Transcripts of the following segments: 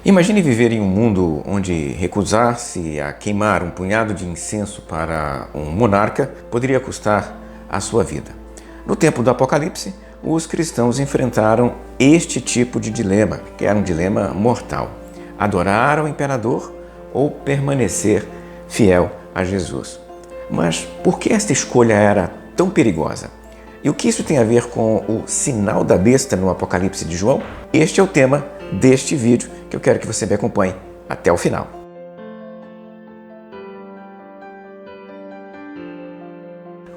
Imagine viver em um mundo onde recusar-se a queimar um punhado de incenso para um monarca poderia custar a sua vida. No tempo do Apocalipse, os cristãos enfrentaram este tipo de dilema, que era um dilema mortal: adorar ao imperador ou permanecer fiel a Jesus. Mas por que esta escolha era tão perigosa? E o que isso tem a ver com o sinal da besta no Apocalipse de João? Este é o tema deste vídeo que eu quero que você me acompanhe até o final.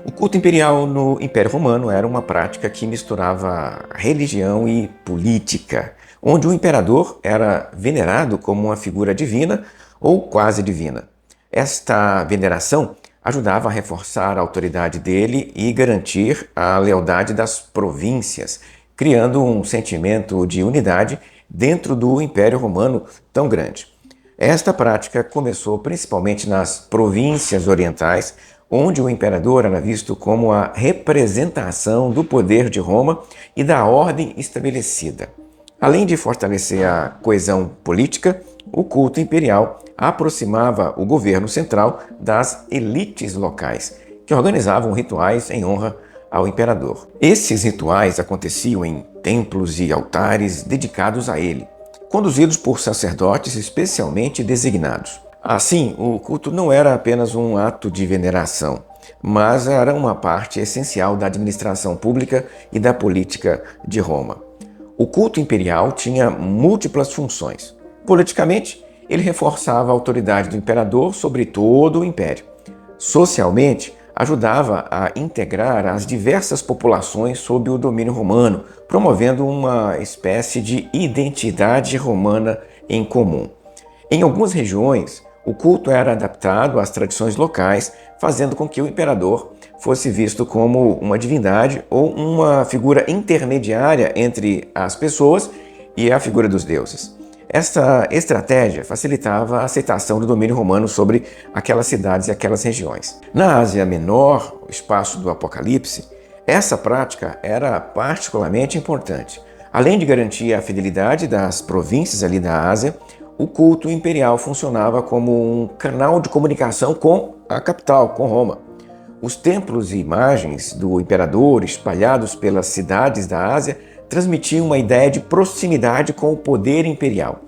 O culto imperial no Império Romano era uma prática que misturava religião e política, onde o imperador era venerado como uma figura divina ou quase divina. Esta veneração ajudava a reforçar a autoridade dele e garantir a lealdade das províncias, criando um sentimento de unidade dentro do Império Romano tão grande. Esta prática começou principalmente nas províncias orientais, onde o imperador era visto como a representação do poder de Roma e da ordem estabelecida. Além de fortalecer a coesão política, o culto imperial aproximava o governo central das elites locais, que organizavam rituais em honra ao imperador. Esses rituais aconteciam em templos e altares dedicados a ele, conduzidos por sacerdotes especialmente designados. Assim, o culto não era apenas um ato de veneração, mas era uma parte essencial da administração pública e da política de Roma. O culto imperial tinha múltiplas funções. Politicamente, ele reforçava a autoridade do imperador sobre todo o império. Socialmente, ajudava a integrar as diversas populações sob o domínio romano, promovendo uma espécie de identidade romana em comum. Em algumas regiões, o culto era adaptado às tradições locais, fazendo com que o imperador fosse visto como uma divindade ou uma figura intermediária entre as pessoas e a figura dos deuses. Esta estratégia facilitava a aceitação do domínio romano sobre aquelas cidades e aquelas regiões. Na Ásia Menor, o espaço do Apocalipse, essa prática era particularmente importante. Além de garantir a fidelidade das províncias ali da Ásia, o culto imperial funcionava como um canal de comunicação com a capital, com Roma. Os templos e imagens do imperador espalhados pelas cidades da Ásia transmitiam uma ideia de proximidade com o poder imperial.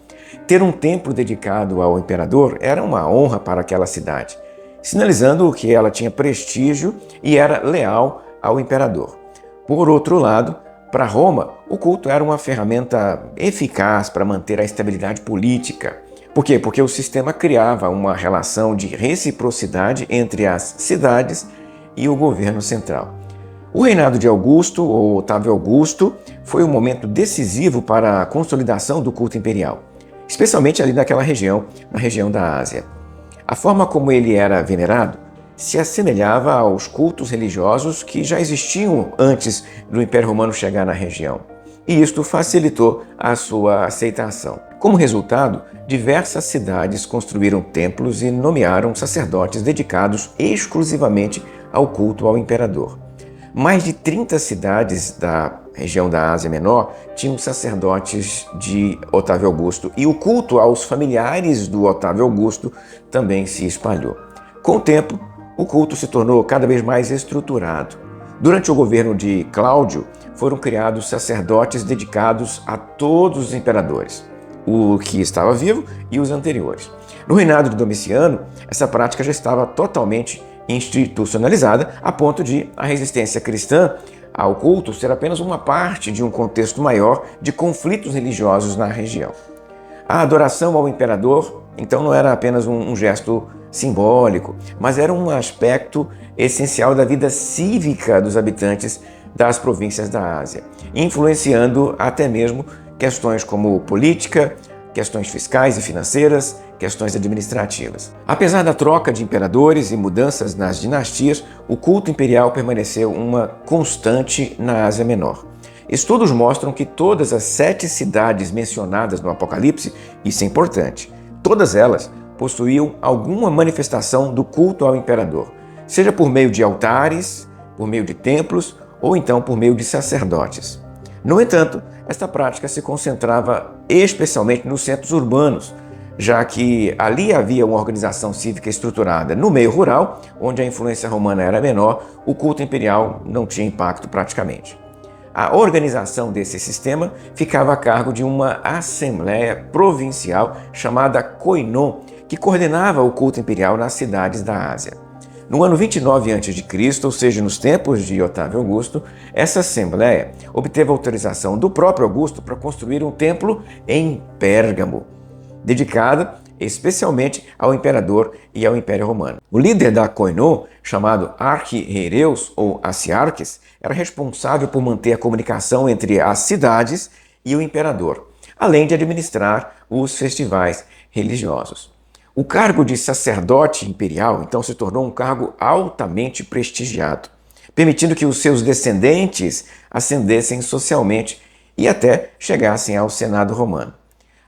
Ter um templo dedicado ao imperador era uma honra para aquela cidade, sinalizando que ela tinha prestígio e era leal ao imperador. Por outro lado, para Roma, o culto era uma ferramenta eficaz para manter a estabilidade política. Por quê? Porque o sistema criava uma relação de reciprocidade entre as cidades e o governo central. O reinado de Augusto, ou Otávio Augusto, foi um momento decisivo para a consolidação do culto imperial, especialmente ali naquela região, na região da Ásia. A forma como ele era venerado se assemelhava aos cultos religiosos que já existiam antes do Império Romano chegar na região, e isto facilitou a sua aceitação. Como resultado, diversas cidades construíram templos e nomearam sacerdotes dedicados exclusivamente ao culto ao imperador. Mais de 30 cidades da região da Ásia Menor tinham sacerdotes de Otávio Augusto, e o culto aos familiares do Otávio Augusto também se espalhou. Com o tempo, o culto se tornou cada vez mais estruturado. Durante o governo de Cláudio, foram criados sacerdotes dedicados a todos os imperadores, o que estava vivo e os anteriores. No reinado de Domiciano, essa prática já estava totalmente institucionalizada, a ponto de a resistência cristã ao culto ser apenas uma parte de um contexto maior de conflitos religiosos na região. A adoração ao imperador, então, não era apenas um gesto simbólico, mas era um aspecto essencial da vida cívica dos habitantes das províncias da Ásia, influenciando até mesmo questões como política, questões fiscais e financeiras, questões administrativas. Apesar da troca de imperadores e mudanças nas dinastias, o culto imperial permaneceu uma constante na Ásia Menor. Estudos mostram que todas as 7 cidades mencionadas no Apocalipse, isso é importante, todas elas possuíam alguma manifestação do culto ao imperador, seja por meio de altares, por meio de templos ou então por meio de sacerdotes. No entanto, esta prática se concentrava especialmente nos centros urbanos, já que ali havia uma organização cívica estruturada. No meio rural, onde a influência romana era menor, o culto imperial não tinha impacto praticamente. A organização desse sistema ficava a cargo de uma assembleia provincial chamada Koinon, que coordenava o culto imperial nas cidades da Ásia. No ano 29 a.C., ou seja, nos tempos de Otávio Augusto, essa assembleia obteve autorização do próprio Augusto para construir um templo em Pérgamo, dedicado especialmente ao imperador e ao Império Romano. O líder da Koinon, chamado Arquireus ou Assiarques, era responsável por manter a comunicação entre as cidades e o imperador, além de administrar os festivais religiosos. O cargo de sacerdote imperial, então, se tornou um cargo altamente prestigiado, permitindo que os seus descendentes ascendessem socialmente e até chegassem ao Senado romano.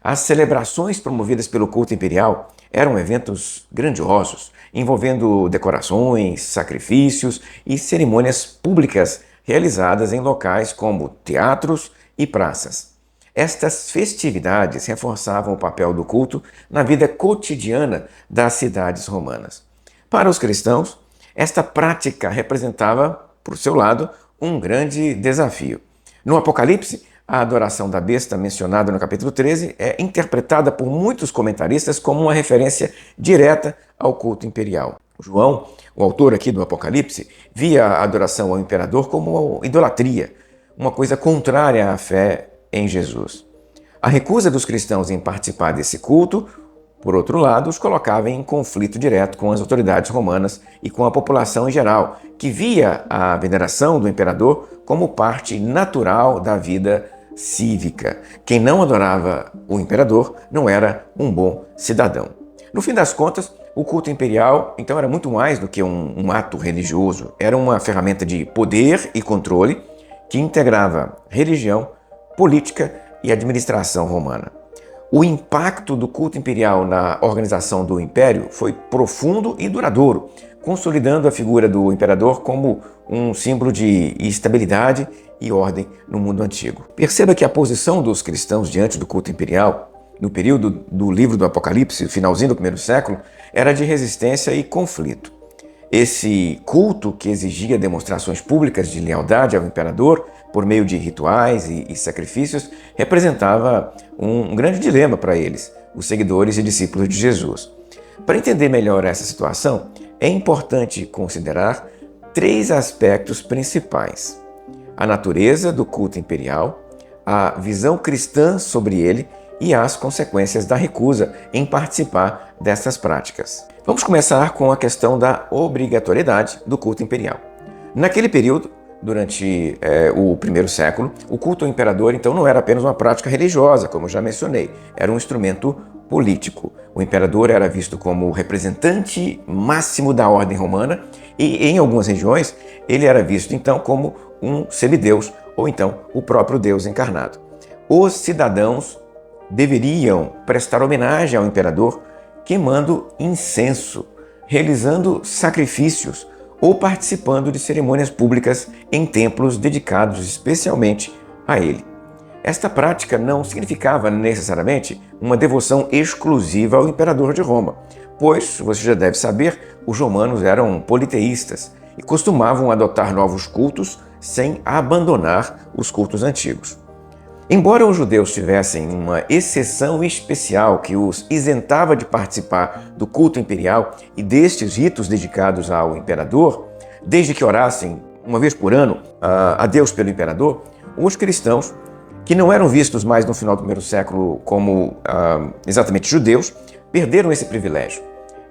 As celebrações promovidas pelo culto imperial eram eventos grandiosos, envolvendo decorações, sacrifícios e cerimônias públicas realizadas em locais como teatros e praças. Estas festividades reforçavam o papel do culto na vida cotidiana das cidades romanas. Para os cristãos, esta prática representava, por seu lado, um grande desafio. No Apocalipse, a adoração da besta mencionada no capítulo 13 é interpretada por muitos comentaristas como uma referência direta ao culto imperial. João, o autor aqui do Apocalipse, via a adoração ao imperador como idolatria, uma coisa contrária à fé em Jesus. A recusa dos cristãos em participar desse culto, por outro lado, os colocava em conflito direto com as autoridades romanas e com a população em geral, que via a veneração do imperador como parte natural da vida cívica. Quem não adorava o imperador não era um bom cidadão. No fim das contas, o culto imperial, então, era muito mais do que um ato religioso. Era uma ferramenta de poder e controle que integrava religião, política e administração romana. O impacto do culto imperial na organização do império foi profundo e duradouro, consolidando a figura do imperador como um símbolo de estabilidade e ordem no mundo antigo. Perceba que a posição dos cristãos diante do culto imperial, no período do livro do Apocalipse, finalzinho do primeiro século, era de resistência e conflito. Esse culto, que exigia demonstrações públicas de lealdade ao imperador por meio de rituais e sacrifícios, representava um grande dilema para eles, os seguidores e discípulos de Jesus. Para entender melhor essa situação, é importante considerar três aspectos principais: a natureza do culto imperial, a visão cristã sobre ele e as consequências da recusa em participar dessas práticas. Vamos começar com a questão da obrigatoriedade do culto imperial. Naquele período, durante o primeiro século, o culto ao imperador então não era apenas uma prática religiosa, como já mencionei, era um instrumento político. O imperador era visto como o representante máximo da ordem romana e, em algumas regiões, ele era visto então como um semideus ou então o próprio Deus encarnado. Os cidadãos deveriam prestar homenagem ao imperador queimando incenso, realizando sacrifícios ou participando de cerimônias públicas em templos dedicados especialmente a ele. Esta prática não significava necessariamente uma devoção exclusiva ao imperador de Roma, pois, você já deve saber, os romanos eram politeístas e costumavam adotar novos cultos sem abandonar os cultos antigos. Embora os judeus tivessem uma exceção especial que os isentava de participar do culto imperial e destes ritos dedicados ao imperador, desde que orassem uma vez por ano a Deus pelo imperador, os cristãos, que não eram vistos mais no final do primeiro século como exatamente judeus, perderam esse privilégio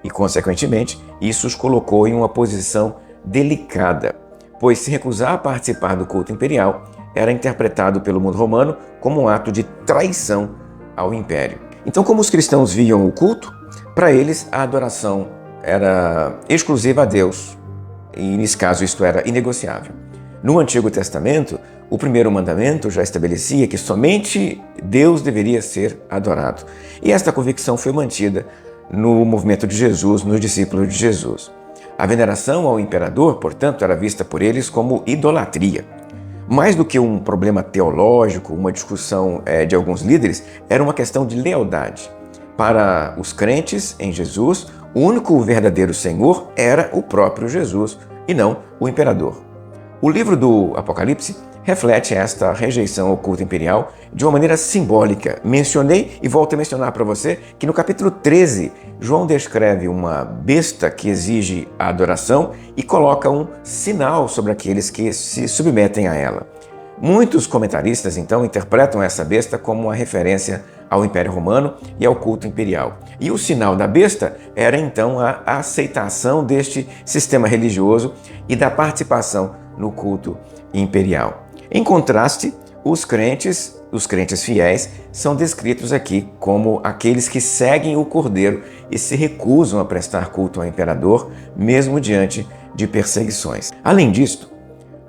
e, consequentemente, isso os colocou em uma posição delicada, pois se recusar a participar do culto imperial era interpretado pelo mundo romano como um ato de traição ao império. Então, como os cristãos viam o culto, para eles a adoração era exclusiva a Deus, e nesse caso isto era inegociável. No Antigo Testamento, o primeiro mandamento já estabelecia que somente Deus deveria ser adorado. E esta convicção foi mantida no movimento de Jesus, nos discípulos de Jesus. A veneração ao imperador, portanto, era vista por eles como idolatria. Mais do que um problema teológico, uma discussão de alguns líderes, era uma questão de lealdade. Para os crentes em Jesus, o único verdadeiro Senhor era o próprio Jesus e não o imperador. O livro do Apocalipse reflete esta rejeição ao culto imperial de uma maneira simbólica. Mencionei e volto a mencionar para você que no capítulo 13, João descreve uma besta que exige a adoração e coloca um sinal sobre aqueles que se submetem a ela. Muitos comentaristas, então, interpretam essa besta como uma referência ao Império Romano e ao culto imperial. E o sinal da besta era, então, a aceitação deste sistema religioso e da participação no culto imperial. Em contraste, os crentes fiéis, são descritos aqui como aqueles que seguem o Cordeiro e se recusam a prestar culto ao imperador, mesmo diante de perseguições. Além disso,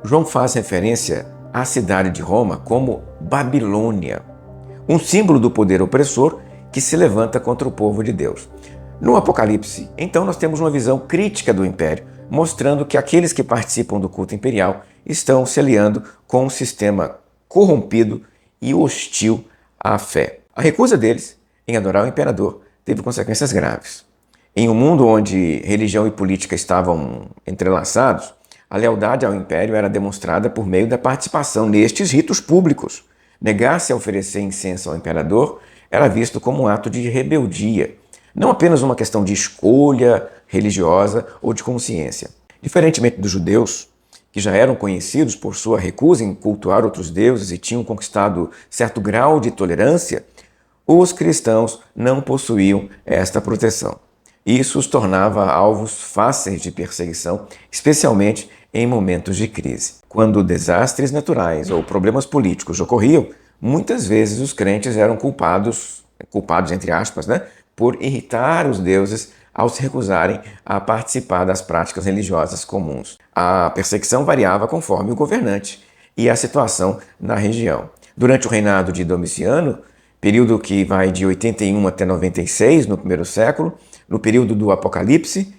João faz referência à cidade de Roma como Babilônia, um símbolo do poder opressor que se levanta contra o povo de Deus. No Apocalipse, então, nós temos uma visão crítica do império, mostrando que aqueles que participam do culto imperial estão se aliando com um sistema corrompido e hostil à fé. A recusa deles em adorar o imperador teve consequências graves. Em um mundo onde religião e política estavam entrelaçados, a lealdade ao império era demonstrada por meio da participação nestes ritos públicos. Negar-se a oferecer incenso ao imperador era visto como um ato de rebeldia, não apenas uma questão de escolha religiosa ou de consciência. Diferentemente dos judeus, que já eram conhecidos por sua recusa em cultuar outros deuses e tinham conquistado certo grau de tolerância, os cristãos não possuíam esta proteção. Isso os tornava alvos fáceis de perseguição, especialmente em momentos de crise. Quando desastres naturais ou problemas políticos ocorriam, muitas vezes os crentes eram culpados entre aspas, por irritar os deuses ao se recusarem a participar das práticas religiosas comuns. A perseguição variava conforme o governante e a situação na região. Durante o reinado de Domiciano, período que vai de 81 até 96, no primeiro século, no período do Apocalipse,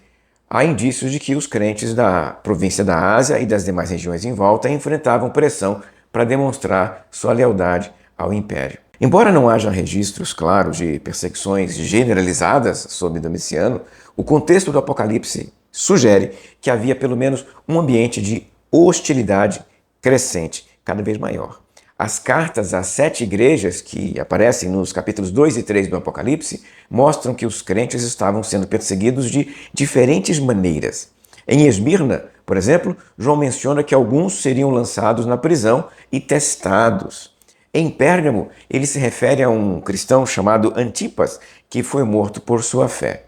há indícios de que os crentes da província da Ásia e das demais regiões em volta enfrentavam pressão para demonstrar sua lealdade ao império. Embora não haja registros claros de perseguições generalizadas sob Domiciano, o contexto do Apocalipse sugere que havia pelo menos um ambiente de hostilidade crescente, cada vez maior. As cartas às 7 igrejas que aparecem nos capítulos 2 e 3 do Apocalipse mostram que os crentes estavam sendo perseguidos de diferentes maneiras. Em Esmirna, por exemplo, João menciona que alguns seriam lançados na prisão e testados. Em Pérgamo, ele se refere a um cristão chamado Antipas, que foi morto por sua fé.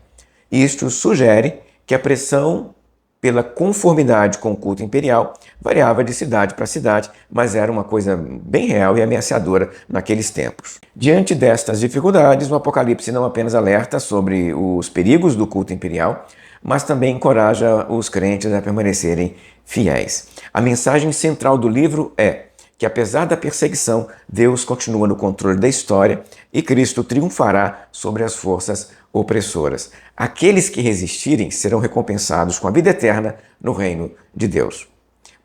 Isto sugere que a pressão pela conformidade com o culto imperial variava de cidade para cidade, mas era uma coisa bem real e ameaçadora naqueles tempos. Diante destas dificuldades, o Apocalipse não apenas alerta sobre os perigos do culto imperial, mas também encoraja os crentes a permanecerem fiéis. A mensagem central do livro é que, apesar da perseguição, Deus continua no controle da história e Cristo triunfará sobre as forças opressoras. Aqueles que resistirem serão recompensados com a vida eterna no reino de Deus.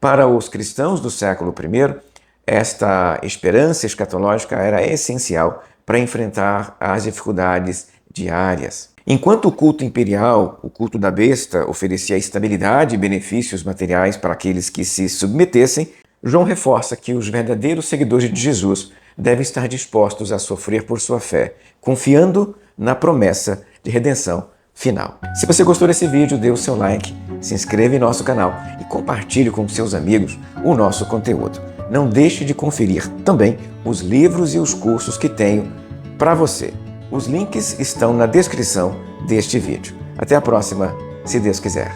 Para os cristãos do século I, esta esperança escatológica era essencial para enfrentar as dificuldades diárias. Enquanto o culto imperial, o culto da besta, oferecia estabilidade e benefícios materiais para aqueles que se submetessem, João reforça que os verdadeiros seguidores de Jesus devem estar dispostos a sofrer por sua fé, confiando na promessa de redenção final. Se você gostou desse vídeo, dê o seu like, se inscreva em nosso canal e compartilhe com seus amigos o nosso conteúdo. Não deixe de conferir também os livros e os cursos que tenho para você. Os links estão na descrição deste vídeo. Até a próxima, se Deus quiser.